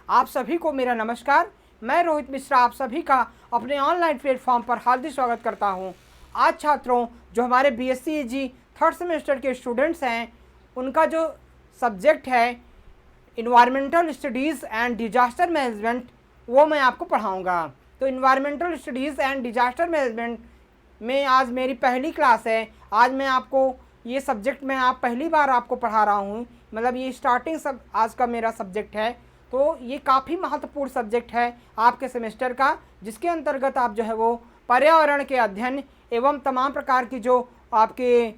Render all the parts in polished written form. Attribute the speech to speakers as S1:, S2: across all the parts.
S1: आप सभी को मेरा नमस्कार। मैं रोहित मिश्रा आप सभी का अपने ऑनलाइन प्लेटफॉर्म पर हार्दिक स्वागत करता हूं। आज छात्रों, जो हमारे बीएससी जी थर्ड सेमेस्टर के स्टूडेंट्स हैं, उनका जो सब्जेक्ट है environmental studies and disaster management, वो मैं आपको पढ़ाऊँगा। तो environmental studies and disaster management में आज मेरी पहली क्लास है। आज मैं आपको ये सब्जेक्ट में आप पहली बार आपको पढ़ा रहा हूँ, मतलब ये स्टार्टिंग सब आज का मेरा सब्जेक्ट है। तो ये काफ़ी महत्वपूर्ण सब्जेक्ट है आपके सेमेस्टर का, जिसके अंतर्गत आप जो है वो पर्यावरण के अध्ययन एवं तमाम प्रकार की जो आपके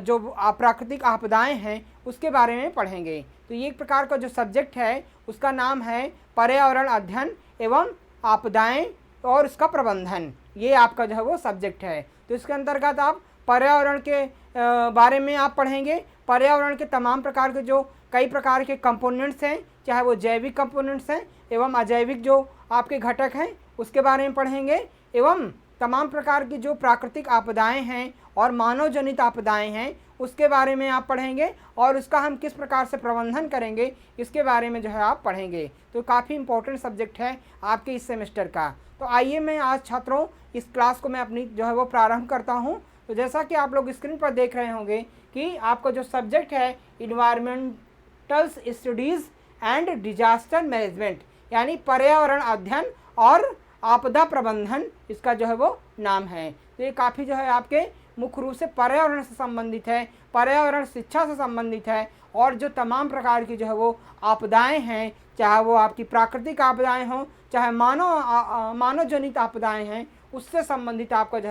S1: जो प्राकृतिक आपदाएं हैं उसके बारे में पढ़ेंगे। तो ये एक प्रकार का जो सब्जेक्ट है उसका नाम है पर्यावरण अध्ययन एवं आपदाएं और उसका प्रबंधन। ये आपका जो है वो सब्जेक्ट है। तो इसके अंतर्गत आप पर्यावरण के बारे में आप पढ़ेंगे। पर्यावरण के तमाम प्रकार के जो कई प्रकार के कंपोनेंट्स हैं, चाहे वो जैविक कंपोनेंट्स हैं एवं अजैविक जो आपके घटक हैं उसके बारे में पढ़ेंगे, एवं तमाम प्रकार की जो प्राकृतिक आपदाएं हैं और मानव जनित आपदाएं हैं उसके बारे में आप पढ़ेंगे, और उसका हम किस प्रकार से प्रबंधन करेंगे इसके बारे में जो है आप पढ़ेंगे। तो काफ़ी इंपॉर्टेंट सब्जेक्ट है आपके इस सेमेस्टर का। तो आइए मैं आज छात्रों इस क्लास को मैं अपनी जो है वो प्रारंभ करता हूँ। तो जैसा कि आप लोग स्क्रीन पर देख रहे होंगे कि आपका जो सब्जेक्ट है environmental studies and disaster management, यानी पर्यावरण अध्ययन और आपदा प्रबंधन, इसका जो है वो नाम है। तो ये काफ़ी जो है आपके मुख्य रूप से पर्यावरण से संबंधित है, पर्यावरण शिक्षा से संबंधित है, और जो तमाम प्रकार की जो है वो आपदाएं हैं, चाहे वो आपकी प्राकृतिक आपदाएं हों, चाहे मानव जनित आपदाएं हैं, उससे संबंधित आपका जो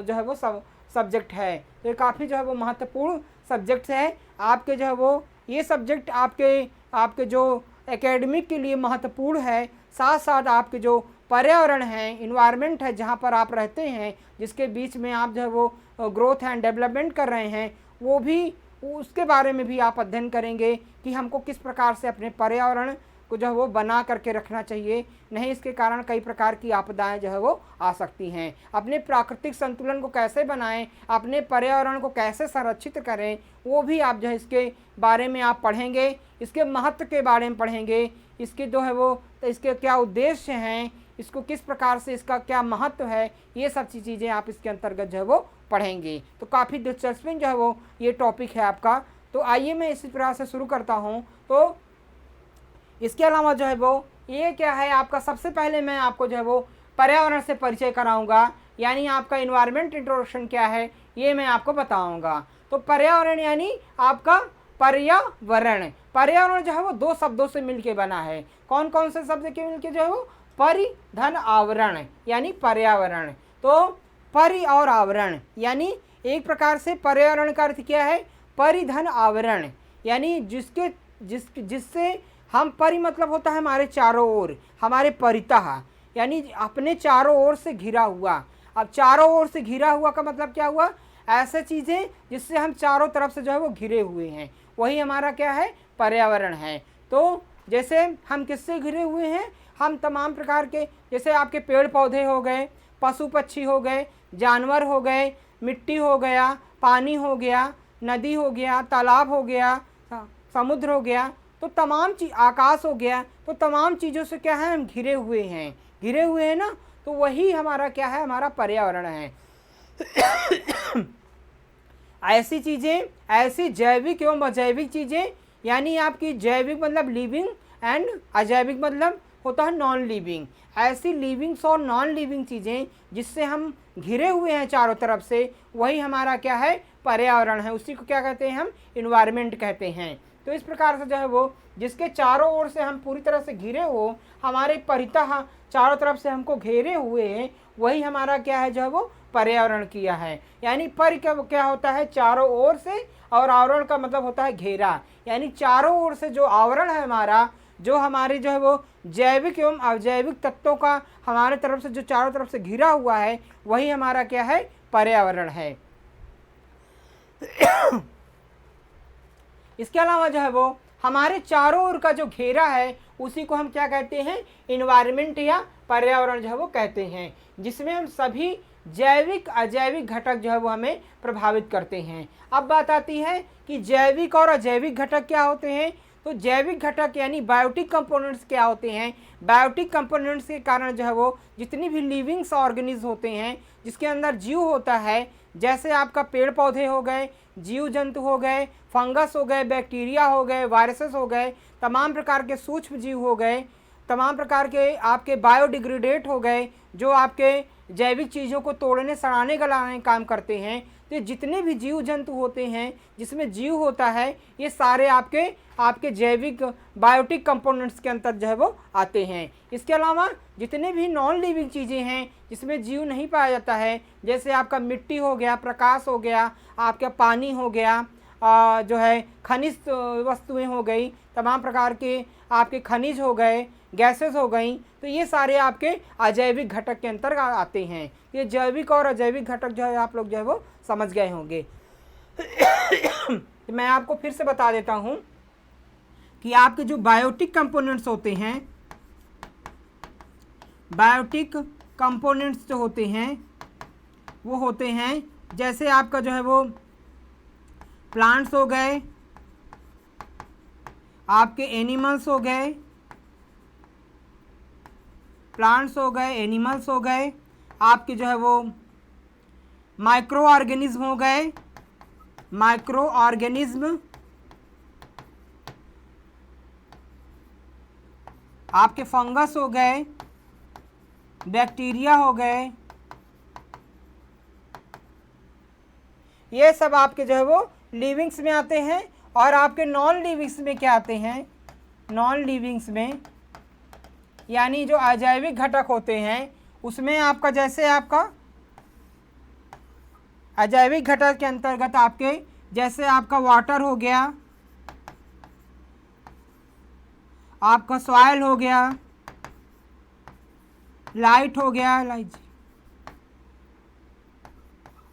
S1: है वो सब्जेक्ट है। तो ये काफ़ी जो है वो महत्वपूर्ण सब्जेक्ट है आपके जो है वो। ये सब्जेक्ट आपके जो एकेडमिक के लिए महत्वपूर्ण है, साथ साथ आपके जो पर्यावरण है, इन्वायरमेंट है, जहाँ पर आप रहते हैं, जिसके बीच में आप जो है वो ग्रोथ एंड डेवलपमेंट कर रहे हैं, वो भी उसके बारे में भी आप अध्ययन करेंगे कि हमको किस प्रकार से अपने पर्यावरण को जो है वो बना करके रखना चाहिए। नहीं, इसके कारण कई प्रकार की आपदाएं जो है वो आ सकती हैं। अपने प्राकृतिक संतुलन को कैसे बनाएं, अपने पर्यावरण को कैसे संरक्षित करें, वो भी आप जो है इसके बारे में आप पढ़ेंगे। इसके महत्व के बारे में पढ़ेंगे, इसके जो है वो इसके क्या उद्देश्य हैं, इसको किस प्रकार से इसका क्या महत्व है, ये सब चीज़ें आप इसके अंतर्गत जो है वो पढ़ेंगे। तो काफ़ी दिलचस्प जो है वो ये टॉपिक है आपका। तो आइए मैं इसी प्रकार से शुरू करता हूँ। तो इसके अलावा जो है वो ये क्या है आपका, सबसे पहले मैं आपको जो है वो पर्यावरण से परिचय कराऊंगा, यानी आपका इन्वायरमेंट इंट्रोडक्शन क्या है ये मैं आपको बताऊंगा। तो पर्यावरण यानी आपका पर्यावरण। पर्यावरण जो है वो दो शब्दों से मिलके बना है। कौन कौन से शब्द के मिलके जो है वो? परिधन आवरण यानी पर्यावरण। तो परि और आवरण यानी एक प्रकार से पर्यावरण का अर्थ क्या है? परिधन आवरण, यानी जिससे हम परि मतलब होता है हमारे चारों ओर, हमारे परितः, यानी अपने चारों ओर से घिरा हुआ। अब चारों ओर से घिरा हुआ का मतलब क्या हुआ? ऐसे चीज़ें जिससे हम चारों तरफ से जो है वो घिरे हुए हैं, वही हमारा क्या है? पर्यावरण है। तो जैसे हम किससे घिरे हुए हैं? हम तमाम प्रकार के, जैसे आपके पेड़ पौधे हो गए, पशु पक्षी हो गए, जानवर हो गए, मिट्टी हो गया, पानी हो गया, नदी हो गया, तालाब हो गया, समुद्र हो गया, तो तमाम चीज, आकाश हो गया, तो तमाम चीज़ों से क्या है? हम घिरे हुए हैं ना। तो वही हमारा क्या है? हमारा पर्यावरण है। ऐसी चीज़ें, ऐसी जैविक एवं अजैविक चीज़ें, यानी आपकी जैविक मतलब लिविंग एंड अजैविक मतलब होता है नॉन लिविंग। ऐसी लिविंग्स और नॉन लिविंग चीज़ें जिससे हम घिरे हुए हैं चारों तरफ से, वही हमारा क्या है? पर्यावरण है। उसी को क्या कहते हैं? हम इन्वायरमेंट कहते हैं। तो इस प्रकार से जो है वो जिसके चारों ओर से हम पूरी तरह से घिरे हो, हमारे परितः चारों तरफ से हमको घेरे हुए हैं, वही हमारा क्या है? जो है वो पर्यावरण किया है। यानी पर क्या होता है? चारों ओर से, और आवरण का मतलब होता है घेरा, यानी चारों ओर से जो आवरण है हमारा, जो हमारी जो है वो जैविक एवं अजैविक तत्वों का हमारे तरफ से जो चारों तरफ से घिरा हुआ है, वही हमारा क्या है? पर्यावरण है। इसके अलावा जो है वो हमारे चारों ओर का जो घेरा है उसी को हम क्या कहते हैं? इन्वायरमेंट या पर्यावरण जो है वो कहते हैं, जिसमें हम सभी जैविक अजैविक घटक जो है वो हमें प्रभावित करते हैं। अब बात आती है कि जैविक और अजैविक घटक क्या होते हैं। तो जैविक घटक यानी बायोटिक कंपोनेंट्स क्या होते हैं? बायोटिक कंपोनेंट्स के कारण जो है वो जितनी भी लिविंग्स ऑर्गेनिज्म होते हैं जिसके अंदर जीव होता है, जैसे आपका पेड़ पौधे हो गए, जीव जंतु हो गए, फंगस हो गए, बैक्टीरिया हो गए, वायरसेस हो गए, तमाम प्रकार के सूक्ष्म जीव हो गए, तमाम प्रकार के आपके बायोडिग्रेडेट हो गए जो आपके जैविक चीज़ों को तोड़ने सड़ाने गलाने काम करते हैं। तो जितने भी जीव जंतु होते हैं जिसमें जीव होता है ये सारे आपके जैविक बायोटिक कंपोनेंट्स के अंतर जो है वो आते हैं। इसके अलावा जितने भी नॉन लिविंग चीज़ें हैं जिसमें जीव नहीं पाया जाता है, जैसे आपका मिट्टी हो गया, प्रकाश हो गया, आपका पानी हो गया, जो है खनिज वस्तुएं हो गई, तमाम प्रकार के आपके खनिज हो गए, गैसेस हो गई, तो ये सारे आपके अजैविक घटक के अंतर्गत आते हैं। ये जैविक और अजैविक घटक जो है आप लोग जो है वो समझ गए होंगे। तो मैं आपको फिर से बता देता हूँ कि आपके जो बायोटिक कंपोनेंट्स होते हैं, बायोटिक कंपोनेंट्स जो होते हैं वो होते हैं जैसे आपका जो है वो प्लांट्स हो गए, आपके एनिमल्स हो गए, प्लांट्स हो गए, एनिमल्स हो गए, आपके जो है वो माइक्रो ऑर्गेनिज्म हो गए, माइक्रो ऑर्गेनिज्म, आपके फंगस हो गए, बैक्टीरिया हो गए, ये सब आपके जो है वो लिविंग्स में आते हैं। और आपके नॉन लिविंग्स में क्या आते हैं? नॉन लिविंग्स में यानी जो अजैविक घटक होते हैं उसमें आपका जैसे आपका अजैविक घटक के अंतर्गत आपके जैसे आपका वाटर हो गया, आपका सॉइल हो गया, लाइट हो गया, लाइट,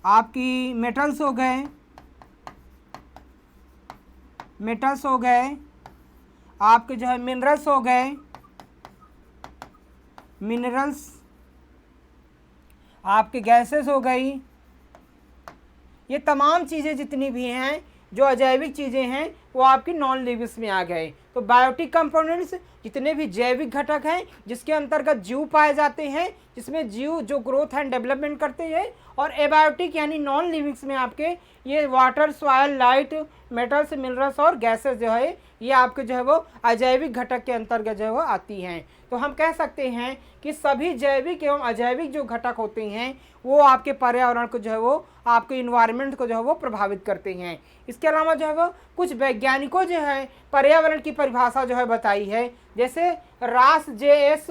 S1: आपकी मेटल्स हो गए, मेटल्स हो गए, आपके जो है मिनरल्स हो गए, मिनरल्स, आपके गैसेस हो गई, ये तमाम चीज़ें जितनी भी हैं जो अजैविक चीज़ें हैं वो आपकी नॉन लिविंग्स में आ गए। तो बायोटिक कंपोनेंट्स जितने भी जैविक घटक हैं जिसके अंतर्गत जीव पाए जाते हैं, जिसमें जीव जो ग्रोथ एंड डेवलपमेंट करते हैं, और एबायोटिक यानी नॉन लिविंग्स में आपके ये water, soil, light, metals, minerals और गैसेस जो है ये आपके जो है वो अजैविक घटक के अंतर्गत जो है वो आती हैं। तो हम कह सकते हैं कि सभी जैविक एवं अजैविक जो घटक होते हैं वो आपके पर्यावरण को जो है वो आपके इन्वायरमेंट को जो है वो प्रभावित करते हैं। इसके अलावा जो है वो कुछ वैज्ञानिकों जो है पर्यावरण की परिभाषा जो है बताई है, जैसे रास जे एस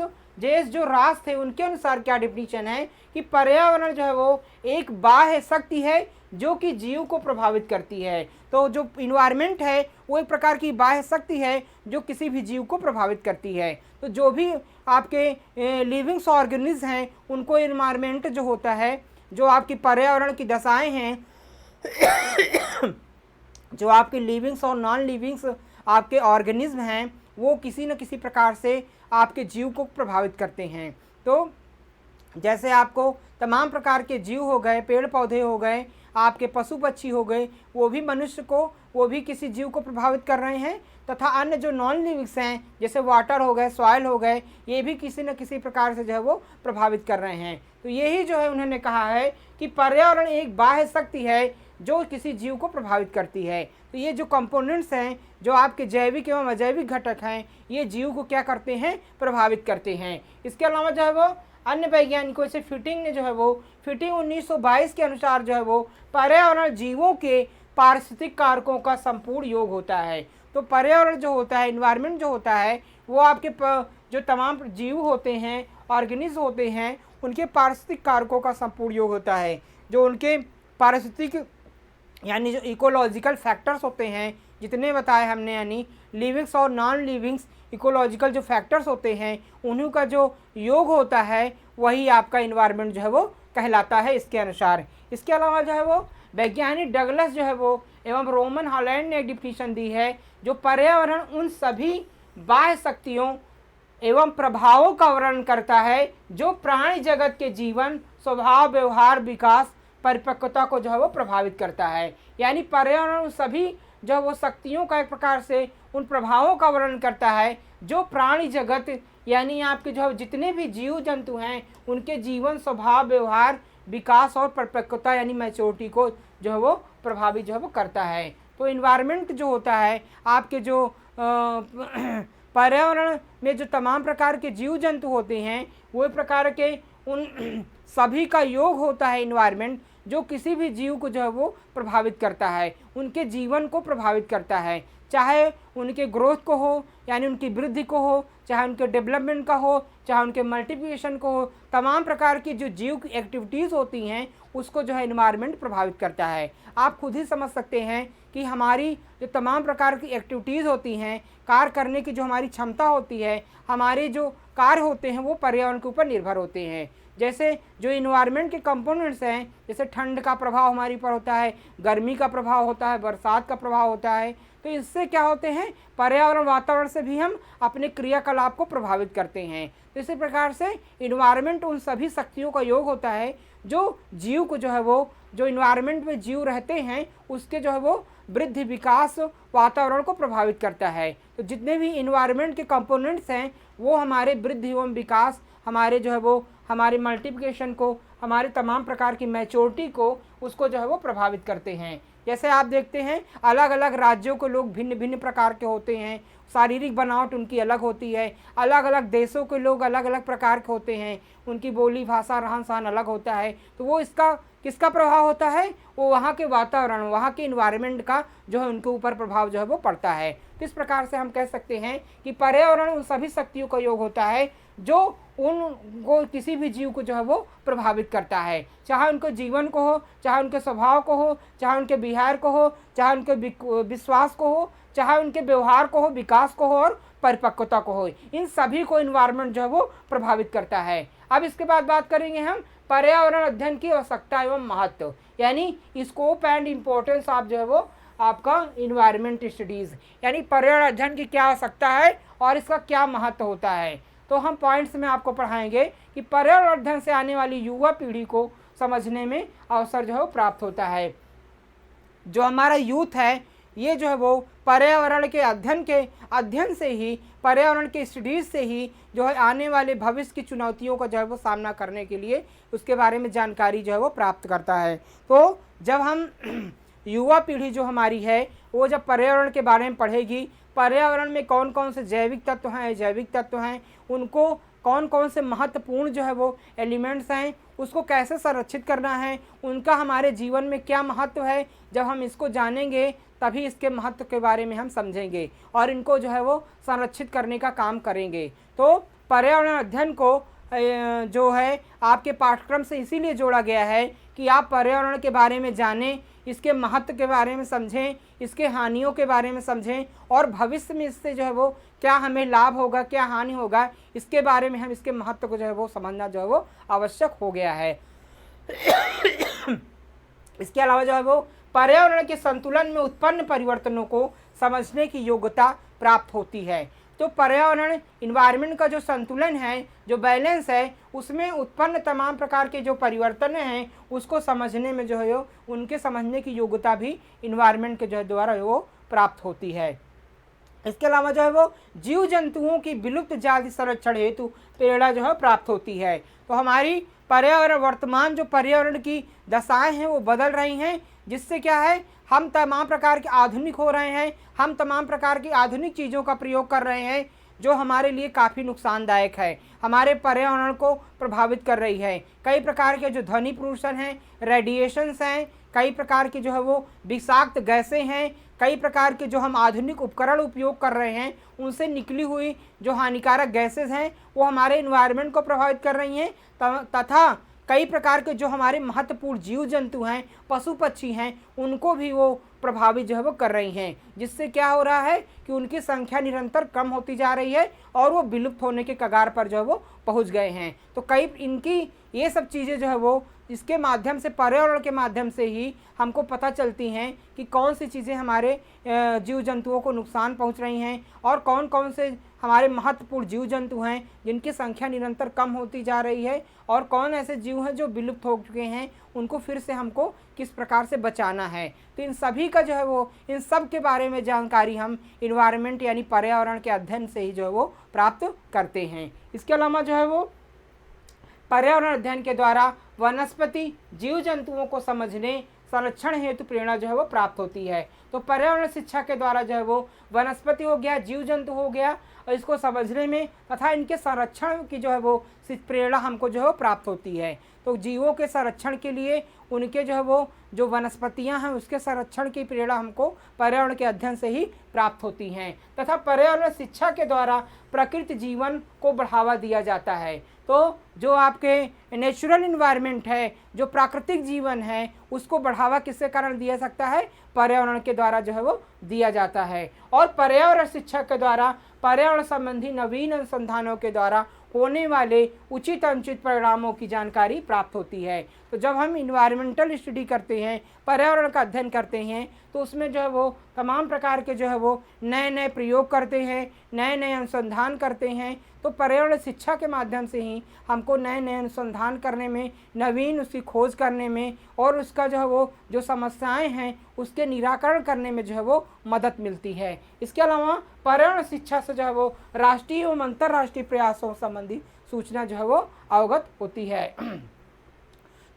S1: जो रास थे उनके अनुसार क्या डिफिनीशन है कि पर्यावरण जो है वो एक बाह्य शक्ति है जो कि जीव को प्रभावित करती है। तो जो इन्वायरमेंट है वो एक प्रकार की बाह्य शक्ति है जो किसी भी जीव को प्रभावित करती है। तो जो भी आपके लिविंग्स ऑर्गेनिज्म हैं उनको इन्वायरमेंट जो होता है, जो आपकी पर्यावरण की दशाएं हैं, जो आपके लिविंग्स और नॉन लिविंग्स आपके ऑर्गेनिज्म हैं वो किसी न किसी प्रकार से आपके जीव को प्रभावित करते हैं। तो जैसे आपको तमाम प्रकार के जीव हो गए, पेड़ पौधे हो गए, आपके पशु पक्षी हो गए, वो भी मनुष्य को, वो भी किसी जीव को प्रभावित कर रहे हैं, तथा अन्य जो नॉन लिविंग्स हैं जैसे वाटर हो गए, सॉइल हो गए, ये भी किसी न किसी प्रकार से जो है वो प्रभावित कर रहे हैं। तो यही जो है उन्होंने कहा है कि पर्यावरण एक बाह्य शक्ति है जो किसी जीव को प्रभावित करती है। तो ये जो कंपोनेंट्स हैं जो आपके जैविक एवं अजैविक घटक हैं ये जीव को क्या करते हैं? प्रभावित करते हैं। इसके अलावा जो है वो अन्य वैज्ञानिकों से फिटिंग ने जो है वो फिटिंग 1922 के अनुसार जो है वो पर्यावरण जीवों के पारिस्थितिक कारकों का संपूर्ण योग होता है। तो पर्यावरण जो होता है, इन्वायरमेंट जो होता है वो आपके जो तमाम जीव होते हैं, ऑर्गेनिज्म होते हैं, उनके पारिस्थितिक कारकों का संपूर्ण योग होता है। जो उनके पारिस्थितिक यानी जो इकोलॉजिकल फैक्टर्स होते हैं जितने बताए हमने, यानी लिविंग्स और नॉन लिविंग्स इकोलॉजिकल जो फैक्टर्स होते हैं उन्हीं का जो योग होता है वही आपका इन्वायरमेंट जो है वो कहलाता है इसके अनुसार। इसके अलावा जो है वो वैज्ञानिक डगलस जो है वो एवं रोमन हॉलैंड ने एक डिफिनीशन दी है जो पर्यावरण उन सभी बाह्य शक्तियों एवं प्रभावों का वर्णन करता है जो प्राणी जगत के जीवन, स्वभाव, व्यवहार, विकास, परिपक्वता को जो है वो प्रभावित करता है। यानी पर्यावरण सभी जो वो शक्तियों का एक प्रकार से उन प्रभावों का वर्णन करता है जो प्राणी जगत यानी आपके जो जितने भी जीव जंतु हैं उनके जीवन, स्वभाव, व्यवहार, विकास और परिपक्वता यानी मैच्योरिटी को जो है वो प्रभावित जो है वो करता है। तो इन्वायरमेंट जो होता है आपके जो पर्यावरण में जो तमाम प्रकार के जीव जंतु होते हैं वो एक प्रकार के उन सभी का योग होता है इन्वायरमेंट, जो किसी भी जीव को जो है वो प्रभावित करता है, उनके जीवन को प्रभावित करता है, चाहे उनके ग्रोथ को हो यानी उनकी वृद्धि को हो, चाहे उनके डेवलपमेंट का हो, चाहे उनके मल्टीप्लिकेशन को हो। तमाम प्रकार की जो जीव की एक्टिविटीज़ होती हैं उसको जो है इन्वायरमेंट प्रभावित करता है। आप खुद ही समझ सकते हैं कि हमारी जो तमाम प्रकार की एक्टिविटीज़ होती हैं, कार्य करने की जो हमारी क्षमता होती है, हमारे जो कार्य होते हैं वो पर्यावरण के ऊपर निर्भर होते हैं। जैसे जो इन्वायरमेंट के कंपोनेंट्स हैं, जैसे ठंड का प्रभाव हमारे ऊपर होता है, गर्मी का प्रभाव होता है, बरसात का प्रभाव होता है, तो इससे क्या होते हैं पर्यावरण वातावरण से भी हम अपने क्रियाकलाप को प्रभावित करते हैं। तो इसी प्रकार से इन्वायरमेंट उन सभी शक्तियों का योग होता है जो जीव को जो है वो जो इन्वायरमेंट में जीव रहते हैं उसके जो है वो वृद्धि, विकास, वातावरण को प्रभावित करता है। तो जितने भी इन्वायरमेंट के कंपोनेंट्स हैं वो हमारे वृद्धि एवं विकास, हमारे जो है वो हमारे मल्टीप्लिकेशन को, हमारे तमाम प्रकार की मैच्योरिटी को उसको जो है वो प्रभावित करते हैं। जैसे आप देखते हैं अलग अलग राज्यों के लोग भिन्न भिन्न प्रकार के होते हैं, शारीरिक बनावट उनकी अलग होती है, अलग अलग देशों के लोग अलग अलग प्रकार के होते हैं, उनकी बोली, भाषा, रहन सहन अलग होता है। तो वो इसका किसका प्रभाव होता है, वो वहाँ के वातावरण, वहाँ के इन्वायरमेंट का जो है उनके ऊपर प्रभाव जो है वो पड़ता है। तो इस प्रकार से हम कह सकते हैं कि पर्यावरण उन सभी शक्तियों का योग होता है जो उनको किसी भी जीव को जो है वो प्रभावित करता है, चाहे उनके जीवन को हो, चाहे उनके स्वभाव को हो, चाहे उनके बिहेवियर को हो, चाहे उनके विश्वास को हो, चाहे उनके व्यवहार को हो, विकास को हो और परिपक्वता को हो। इन सभी को इन्वायरमेंट जो है वो प्रभावित करता है। अब इसके बाद बात करेंगे हम पर्यावरण अध्ययन की आवश्यकता एवं महत्व, यानी स्कोप एंड इम्पोर्टेंस ऑफ जो है वो आपका इन्वायरमेंट स्टडीज़, यानी पर्यावरण अध्ययन की क्या आवश्यकता है और इसका क्या महत्व होता है। तो हम पॉइंट्स में आपको पढ़ाएंगे कि पर्यावरण अध्ययन से आने वाली युवा पीढ़ी को समझने में अवसर जो है वो प्राप्त होता है। जो हमारा यूथ है ये जो है वो पर्यावरण के अध्ययन से ही, पर्यावरण के स्टडीज़ से ही जो है आने वाले भविष्य की चुनौतियों का जो है वो सामना करने के लिए उसके बारे में जानकारी जो है वो प्राप्त करता है। तो जब हम युवा पीढ़ी जो हमारी है वो जब पर्यावरण के बारे में पढ़ेगी, पर्यावरण में कौन कौन से जैविक तत्व हैं, अजैविक तत्व हैं, उनको कौन कौन से महत्वपूर्ण जो है वो एलिमेंट्स हैं, उसको कैसे संरक्षित करना है, उनका हमारे जीवन में क्या महत्व है, जब हम इसको जानेंगे तभी इसके महत्व के बारे में हम समझेंगे और इनको जो है वो संरक्षित करने का काम करेंगे। तो पर्यावरण अध्ययन को जो है आपके पाठ्यक्रम से इसीलिए जोड़ा गया है कि आप पर्यावरण के बारे में जानें, इसके महत्व के बारे में समझें, इसके हानियों के बारे में समझें और भविष्य में इससे जो है वो क्या हमें लाभ होगा, क्या हानि होगा, इसके बारे में हम इसके महत्व को जो है वो समझना जो है वो आवश्यक हो गया है। इसके अलावा जो है वो पर्यावरण के संतुलन में उत्पन्न परिवर्तनों को समझने की योग्यता प्राप्त होती है। तो पर्यावरण इन्वायरमेंट का जो संतुलन है, जो बैलेंस है, उसमें उत्पन्न तमाम प्रकार के जो परिवर्तन हैं उसको समझने में जो है उनके समझने की योग्यता भी इन्वायरमेंट के जो द्वारा वो प्राप्त होती है। इसके अलावा जो है वो जीव जंतुओं की विलुप्त जाति संरक्षण हेतु प्रेरणा जो है प्राप्त होती है। तो हमारी पर्यावरण, वर्तमान जो पर्यावरण की दशाएं हैं वो बदल रही हैं, जिससे क्या है हम तमाम प्रकार के आधुनिक हो रहे हैं, हम तमाम प्रकार की आधुनिक चीज़ों का प्रयोग कर रहे हैं जो हमारे लिए काफ़ी नुकसानदायक है, हमारे पर्यावरण को प्रभावित कर रही है। कई प्रकार के जो ध्वनि प्रदूषण हैं, रेडिएशंस हैं, कई प्रकार की जो है वो विषाक्त गैसें हैं, कई प्रकार के जो हम आधुनिक उपकरण उपयोग कर रहे हैं उनसे निकली हुई जो हानिकारक गैसेस हैं वो हमारे इन्वायरमेंट को प्रभावित कर रही हैं तथा कई प्रकार के जो हमारे महत्वपूर्ण जीव जंतु हैं, पशु पक्षी हैं, उनको भी वो प्रभावित जो है वो कर रही हैं, जिससे क्या हो रहा है कि उनकी संख्या निरंतर कम होती जा रही है और वो विलुप्त होने के कगार पर जो है वो पहुंच गए हैं। तो कई इनकी ये सब चीज़ें जो है वो इसके माध्यम से, पर्यावरण के माध्यम से ही हमको पता चलती हैं कि कौन सी चीज़ें हमारे जीव जंतुओं को नुकसान पहुंच रही हैं और कौन कौन से हमारे महत्वपूर्ण जीव जंतु हैं जिनकी संख्या निरंतर कम होती जा रही है, और कौन ऐसे जीव हैं जो विलुप्त हो चुके हैं, उनको फिर से हमको किस प्रकार से बचाना है। तो इन सभी का जो है वो, इन सब के बारे में जानकारी हम इन्वायरमेंट यानी पर्यावरण के अध्ययन से ही जो है वो प्राप्त करते हैं। इसके अलावा जो है वो पर्यावरण अध्ययन के द्वारा वनस्पति जीव जंतुओं को समझने, संरक्षण हेतु प्रेरणा जो है वो प्राप्त होती है। तो पर्यावरण शिक्षा के द्वारा जो है वो वनस्पति हो गया, जीव जंतु हो गया, और इसको समझने में तथा इनके संरक्षण की जो है वो प्रेरणा हमको जो है प्राप्त होती है। तो जीवों के संरक्षण के लिए उनके जो है वो जो वनस्पतियां हैं उसके संरक्षण की प्रेरणा हमको पर्यावरण के अध्ययन से ही प्राप्त होती हैं, तथा पर्यावरण शिक्षा के द्वारा प्रकृति जीवन को बढ़ावा दिया जाता है। तो जो आपके नेचुरल इन्वायरमेंट है, जो प्राकृतिक जीवन है, उसको बढ़ावा किसके कारण दिया सकता है? पर्यावरण के द्वारा जो है वो दिया जाता है। और पर्यावरण शिक्षा के द्वारा पर्यावरण संबंधी नवीन अनुसंधानों के द्वारा होने वाले उचित अनुचित परिणामों की जानकारी प्राप्त होती है। तो जब हम इन्वायरमेंटल स्टडी करते हैं, पर्यावरण का अध्ययन करते हैं, तो उसमें जो है वो तमाम प्रकार के जो है वो नए नए प्रयोग करते हैं, नए नए अनुसंधान करते हैं। तो पर्यावरण शिक्षा के माध्यम से ही हमको नए नए अनुसंधान करने में, नवीन उसकी खोज करने में, और उसका जो है वो जो समस्याएं हैं उसके निराकरण करने में जो है वो मदद मिलती है। इसके अलावा पर्यावरण शिक्षा से जो है वो राष्ट्रीय एवं अंतर्राष्ट्रीय प्रयासों संबंधी सूचना जो है वो अवगत होती है।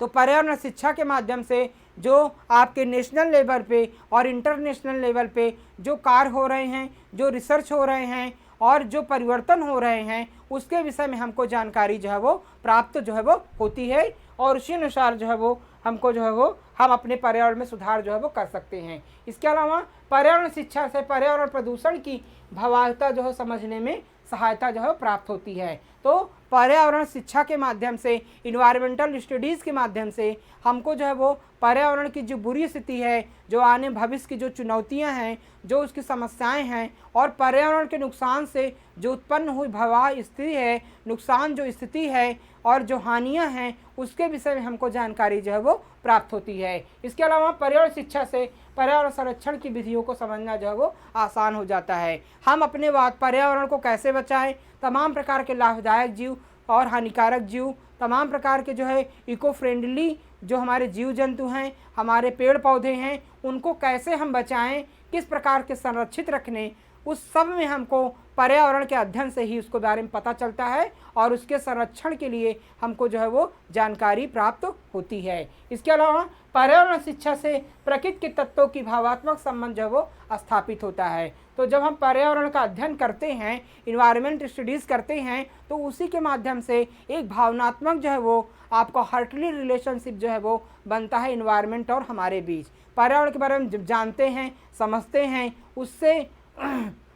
S1: तो पर्यावरण शिक्षा के माध्यम से जो आपके नेशनल लेवल पे और इंटरनेशनल लेवल पे जो कार्य हो रहे हैं, जो रिसर्च हो रहे हैं और जो परिवर्तन हो रहे हैं, उसके विषय में हमको जानकारी जो है वो प्राप्त जो है वो होती है, और उसी अनुसार जो है वो हमको जो है वो हम अपने पर्यावरण में सुधार जो है वो कर सकते हैं। इसके अलावा पर्यावरण शिक्षा से पर्यावरण प्रदूषण की भयावहता जो है समझने में सहायता जो है प्राप्त होती है। तो पर्यावरण शिक्षा के माध्यम से, इन्वायरमेंटल स्टडीज़ के माध्यम से हमको जो है वो पर्यावरण की जो बुरी स्थिति है, जो आने भविष्य की जो चुनौतियां हैं, जो उसकी समस्याएं हैं, और पर्यावरण के नुकसान से जो उत्पन्न हुई भयावह स्थिति है, नुकसान जो स्थिति है और जो हानियां हैं, उसके विषय में हमको जानकारी जो है वो प्राप्त होती है। इसके अलावा पर्यावरण शिक्षा से पर्यावरण संरक्षण की विधियों को समझना जो है वो आसान हो जाता है। हम अपने पर्यावरण को कैसे बचाएं, तमाम प्रकार के लाभदायक जीव और हानिकारक जीव, तमाम प्रकार के जो है इको फ्रेंडली जो हमारे जीव जंतु हैं, हमारे पेड़ पौधे हैं, उनको कैसे हम बचाएं, किस प्रकार के संरक्षित रखने, उस सब में हमको पर्यावरण के अध्ययन से ही उसके बारे में पता चलता है, और उसके संरक्षण के लिए हमको जो है वो जानकारी प्राप्त होती है। इसके अलावा पर्यावरण शिक्षा से प्रकृति के तत्वों की भावात्मक संबंध जो है वो स्थापित होता है। तो जब हम पर्यावरण का अध्ययन करते हैं, इन्वायरमेंट स्टडीज़ करते हैं, तो उसी के माध्यम से एक भावनात्मक जो है वो आपका हार्टली रिलेशनशिप जो है वो बनता है इन्वायरमेंट और हमारे बीच। पर्यावरण के बारे में जब जानते हैं, समझते हैं, उससे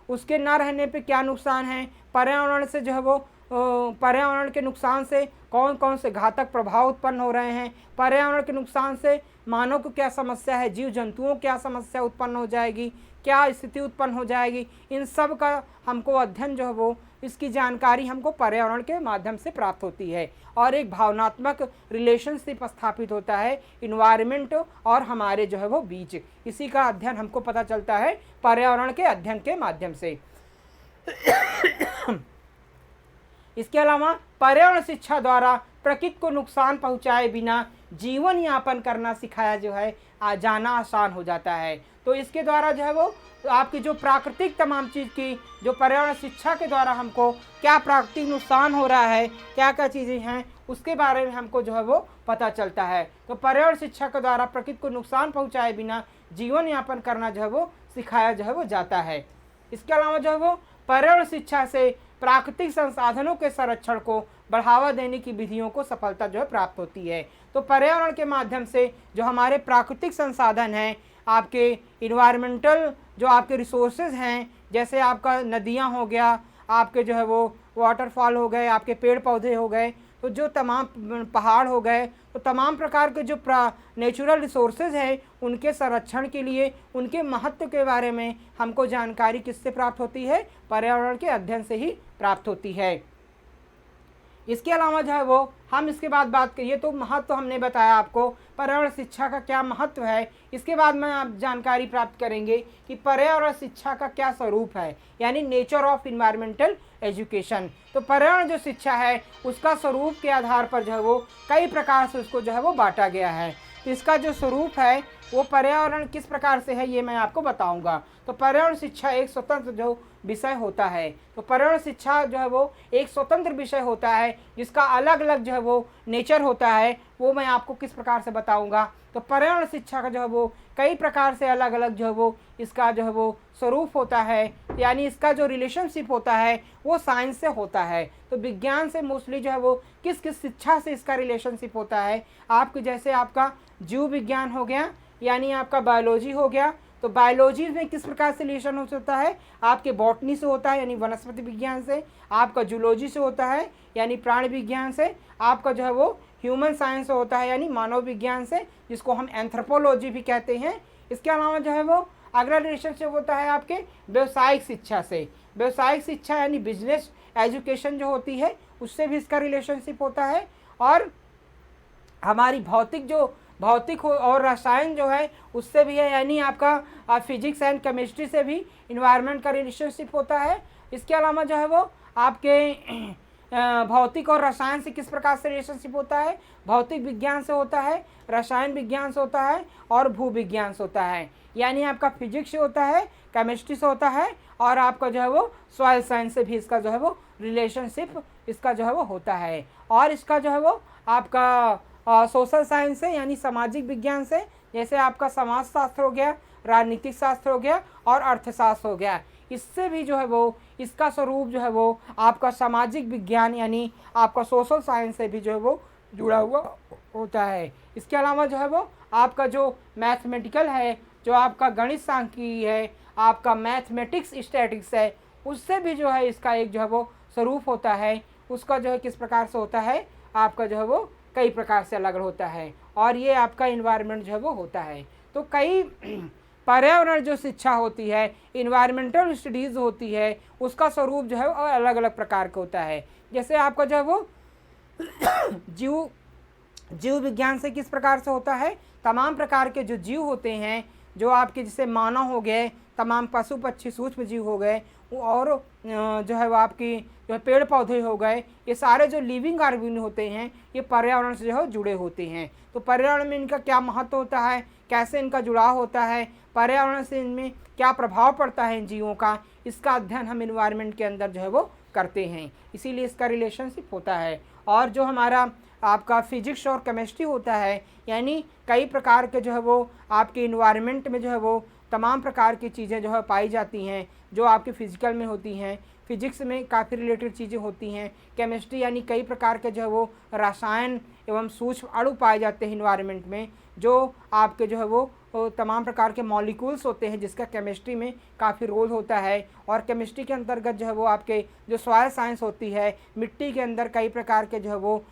S1: उसके ना रहने पे क्या नुकसान है, पर्यावरण से जो है वो पर्यावरण के नुकसान से कौन कौन से घातक प्रभाव उत्पन्न हो रहे हैं, पर्यावरण के नुकसान से मानव को क्या समस्या है, जीव जंतुओं को क्या समस्या उत्पन्न हो जाएगी, क्या स्थिति उत्पन्न हो जाएगी, इन सब का हमको अध्ययन जो है वो, इसकी जानकारी हमको पर्यावरण के माध्यम से प्राप्त होती है, और एक भावनात्मक रिलेशनशिप स्थापित होता है इन्वायरमेंट और हमारे जो है वो बीच। इसी का अध्ययन हमको पता चलता है पर्यावरण के अध्ययन के माध्यम से। इसके अलावा पर्यावरण शिक्षा द्वारा प्रकृति को नुकसान पहुंचाए बिना जीवन यापन करना सिखाया जो है जाना आसान हो जाता है। तो इसके द्वारा जो है वो आपकी जो प्राकृतिक तमाम चीज़ की जो पर्यावरण शिक्षा के द्वारा हमको क्या प्राकृतिक नुकसान हो रहा है, क्या क्या चीज़ें हैं, उसके बारे में हमको जो है वो पता चलता है। तो पर्यावरण शिक्षा के द्वारा प्रकृति को नुकसान पहुंचाए बिना जीवन यापन करना जो है वो सिखाया जो है वो जाता है। इसके अलावा जो है वो पर्यावरण शिक्षा से प्राकृतिक संसाधनों के संरक्षण को बढ़ावा देने की विधियों को सफलता जो है प्राप्त होती है। तो पर्यावरण के माध्यम से जो हमारे प्राकृतिक संसाधन हैं, आपके इन्वायरमेंटल जो आपके रिसोर्सेज हैं, जैसे आपका नदियां हो गया, आपके जो है वो वाटरफॉल हो गए, आपके पेड़ पौधे हो गए, तो जो तमाम पहाड़ हो गए, तो तमाम प्रकार के जो नेचुरल रिसोर्सेज हैं, उनके संरक्षण के लिए, उनके महत्व के बारे में हमको जानकारी किससे प्राप्त होती है? पर्यावरण के अध्ययन से ही प्राप्त होती है। इसके अलावा जो है वो हम इसके बाद बात करिए तो महत्व हमने बताया आपको, पर्यावरण शिक्षा का क्या महत्व है। इसके बाद में आप जानकारी प्राप्त करेंगे कि पर्यावरण शिक्षा का क्या स्वरूप है, यानी नेचर ऑफ इन्वायरमेंटल एजुकेशन। तो पर्यावरण जो शिक्षा है उसका स्वरूप के आधार पर जो है वो कई प्रकार से उसको जो है वो बांटा गया है। तो इसका जो स्वरूप है वो पर्यावरण किस प्रकार से है ये मैं आपको बताऊंगा। तो पर्यावरण शिक्षा एक स्वतंत्र जो विषय होता है, तो पर्यावरण शिक्षा जो है वो एक स्वतंत्र विषय होता है जिसका अलग अलग जो है वो नेचर होता है, वो मैं आपको किस प्रकार से बताऊंगा। तो पर्यावरण शिक्षा का जो है वो कई प्रकार से अलग अलग जो है वो इसका जो है वो स्वरूप होता है, यानी इसका जो रिलेशनशिप होता है वो साइंस से होता है। तो विज्ञान से मोस्टली जो है वो किस किस शिक्षा से इसका रिलेशनशिप होता है, आपके जैसे आपका जीव विज्ञान हो गया, यानी आपका बायोलॉजी हो गया। तो बायोलॉजी में किस प्रकार से रिलेशन होता है, आपके बॉटनी से होता है यानी वनस्पति विज्ञान से, आपका जूलॉजी से होता है यानी प्राणी विज्ञान से, आपका जो है वो ह्यूमन साइंस से होता है यानी मानव विज्ञान से, जिसको हम एंथ्रोपोलॉजी भी कहते हैं। इसके अलावा जो है वो अगला रिलेशनशिप होता है आपके व्यवसायिक शिक्षा से। व्यवसायिक शिक्षा यानी बिजनेस एजुकेशन जो होती है उससे भी इसका रिलेशनशिप होता है। और हमारी भौतिक और रसायन जो है उससे भी है, यानी आपका फिजिक्स एंड केमिस्ट्री से भी इन्वायरमेंट का रिलेशनशिप होता है। इसके अलावा जो है वो आपके भौतिक और रसायन से किस प्रकार से रिलेशनशिप होता है, भौतिक विज्ञान से होता है, रसायन विज्ञान से होता है और भू विज्ञान से होता है, यानी आपका फिजिक्स से होता है, केमिस्ट्री से होता है और आपका जो है वो सॉइल साइंस से भी इसका जो है वो रिलेशनशिप इसका जो है वो होता है। और इसका जो है वो आपका सोशल साइंस से यानी सामाजिक विज्ञान से, जैसे आपका समाज शास्त्र हो गया, राजनीतिक शास्त्र हो गया और अर्थशास्त्र हो गया, इससे भी जो है वो इसका स्वरूप जो है वो आपका सामाजिक विज्ञान यानी आपका सोशल साइंस से भी जो है वो जुड़ा हुआ होता है। इसके अलावा जो है वो आपका जो मैथमेटिकल है, जो आपका गणित सांख्यिकी है, आपका मैथमेटिक्स स्टैटिक्स है, उससे भी जो है इसका एक जो है वो स्वरूप होता है। उसका जो है किस प्रकार से होता है, आपका जो है वो कई प्रकार से अलग होता है। और ये आपका इन्वायरमेंट जो है वो होता है। तो कई पर्यावरण जो शिक्षा होती है, इन्वायरमेंटल स्टडीज़ होती है, उसका स्वरूप जो है वो अलग अलग प्रकार का होता है। जैसे आपका जो है वो जीव विज्ञान से किस प्रकार से होता है, तमाम प्रकार के जो जीव होते हैं, जो आपके जैसे मानव हो गए, तमाम पशु पक्षी सूक्ष्म जीव हो गए, और जो है वो आपकी जो पेड़ पौधे हो गए, ये सारे जो लिविंग ऑर्गेनिज्म होते हैं ये पर्यावरण से जो है जुड़े होते हैं। तो पर्यावरण में इनका क्या महत्व होता है, कैसे इनका जुड़ाव होता है, पर्यावरण से इनमें क्या प्रभाव पड़ता है इन जीवों का, इसका अध्ययन हम इन्वायरमेंट के अंदर जो है वो करते हैं, इसीलिए इसका रिलेशनशिप होता है। और जो हमारा आपका फिजिक्स और केमिस्ट्री होता है, यानी कई प्रकार के जो है वो आपके इन्वायरमेंट में जो है वो तमाम प्रकार की चीज़ें जो है पाई जाती हैं, जो आपके फिजिकल में होती हैं। फिजिक्स में काफ़ी रिलेटेड चीज़ें होती हैं, केमिस्ट्री यानी कई प्रकार के जो है वो रसायन एवं सूक्ष्म अणु पाए जाते हैं इन्वायरमेंट में, जो आपके जो है वो तमाम प्रकार के मॉलिक्यूल्स होते हैं, जिसका केमिस्ट्री में काफ़ी रोल होता है। और केमिस्ट्री के अंतर्गत जो है वो आपके जो सॉइल साइंस होती है, मिट्टी के अंदर कई प्रकार के जो है वो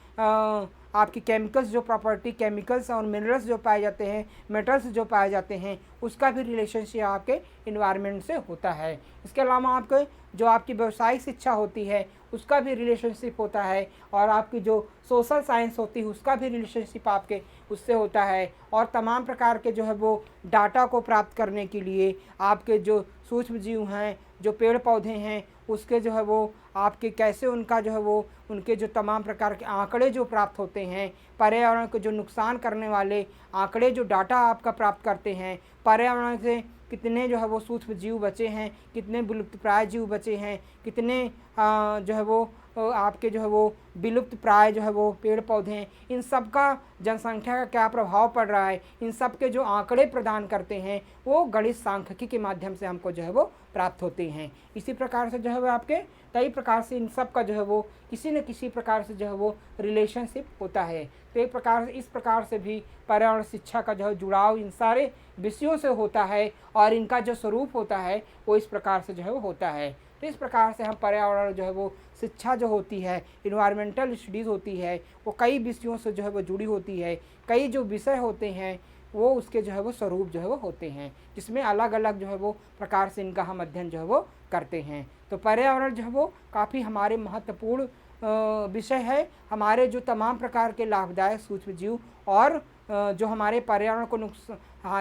S1: आपकी केमिकल्स जो प्रॉपर्टी केमिकल्स और मिनरल्स जो पाए जाते हैं, मेटल्स जो पाए जाते हैं, उसका भी रिलेशनशिप आपके इन्वायरमेंट से होता है। इसके अलावा आपके जो आपकी व्यवसायिक शिक्षा होती है उसका भी रिलेशनशिप होता है, और आपकी जो सोशल साइंस होती है उसका भी रिलेशनशिप आपके उससे होता है। और तमाम प्रकार के जो है वो डाटा को प्राप्त करने के लिए आपके जो सूक्ष्म जीव हैं, जो पेड़ पौधे हैं, उसके जो है वो आपके कैसे उनका जो है वो उनके जो तमाम प्रकार के आंकड़े जो प्राप्त होते हैं, पर्यावरण को जो नुकसान करने वाले आंकड़े जो डाटा आपका प्राप्त करते हैं, पर्यावरण से कितने जो है वो सूक्ष्म जीव बचे हैं, कितने विलुप्तप्राय जीव बचे हैं, कितने जो है वो आपके जो है वो विलुप्त प्राय जो है वो पेड़ पौधे हैं, इन सब का जनसंख्या का क्या प्रभाव पड़ रहा है, इन सब के जो आंकड़े प्रदान करते हैं वो गणित सांख्यिकी के माध्यम से हमको जो है वो प्राप्त होते हैं। इसी प्रकार से जो है वो आपके कई प्रकार से इन सब का जो है वो किसी न किसी प्रकार से जो है वो रिलेशनशिप होता है। तो एक प्रकार से इस प्रकार से भी पर्यावरण शिक्षा का जो है जुड़ाव इन सारे विषयों से होता है, और इनका जो स्वरूप होता है वो इस प्रकार से जो है वो होता है। तो इस प्रकार से हम पर्यावरण जो है वो शिक्षा जो होती है, इन्वायरमेंटल स्टडीज़ होती है, वो कई विषयों से जो है वो जुड़ी होती है। कई जो विषय होते हैं वो उसके जो है वो स्वरूप जो है वो होते हैं, जिसमें अलग अलग जो है वो प्रकार से इनका हम अध्ययन जो है वो करते हैं। तो पर्यावरण जो है वो काफ़ी हमारे महत्वपूर्ण विषय है हमारे जो तमाम प्रकार के लाभदायक सूक्ष्म जीव और जो हमारे पर्यावरण को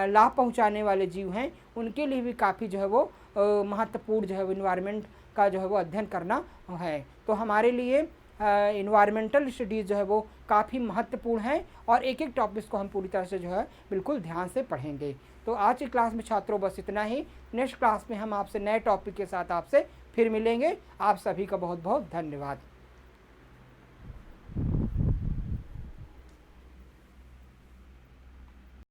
S1: लाभ पहुंचाने वाले जीव हैं उनके लिए भी काफ़ी जो है वो महत्वपूर्ण जो है इन्वायरमेंट का जो है वो अध्ययन करना है। तो हमारे लिए इन्वायरमेंटल स्टडीज़ जो है वो काफ़ी महत्वपूर्ण है और एक एक टॉपिक्स को हम पूरी तरह से जो है बिल्कुल ध्यान से पढ़ेंगे। तो आज की क्लास में छात्रों बस इतना ही। नेक्स्ट क्लास में हम आपसे नए टॉपिक के साथ आपसे फिर मिलेंगे। आप सभी का बहुत बहुत धन्यवाद।